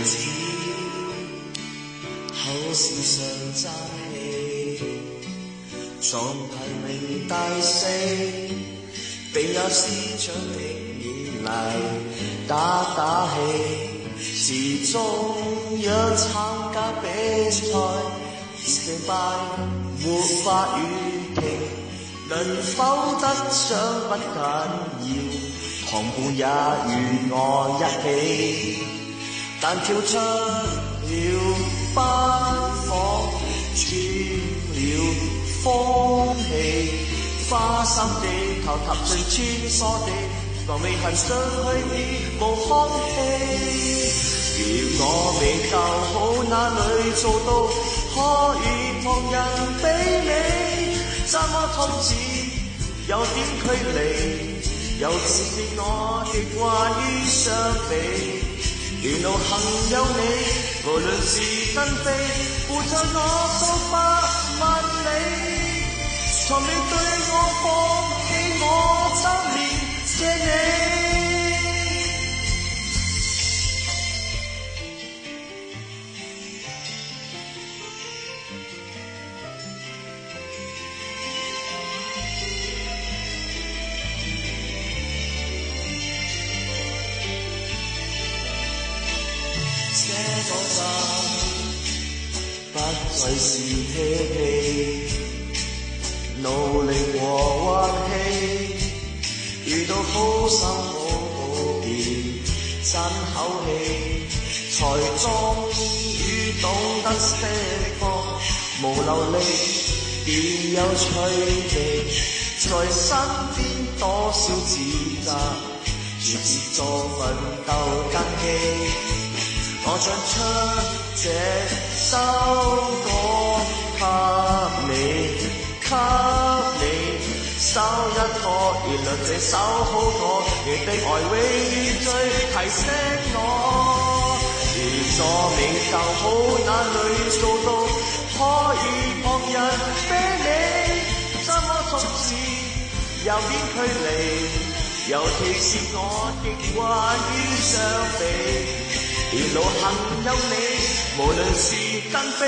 子，口笑上爭氣，從貧民大四，並有師長的勉勵打氣，始終若參加比賽，成敗沒法預期，能否得獎不緊要。同伴也與我一起，但跳出了班房，轉了風氣，花心地頭踏進穿梭地，還未行上去已無空氣。如我未夠好，哪裏做到可與旁人比美？怎麼通知有點距離？又似我極慣於相比，沿路行有你，無論是登飛，負載我數百萬里，從未對我放棄，我側面謝你。這個站不再是嬉戲，努力和運氣，遇到好心好好別爭口氣，才終於懂得釋放，無流力便有趣味，在身邊多少指責，絕自做奮鬥根基。我將出這首歌給你，手一拖，原來這首好歌，你的愛永遠最提醒我。如我未夠好，哪裏做到可以旁人比你？怎麼總是有點距離？尤其是我極慣於相比。沿路行有你，無論是登飛。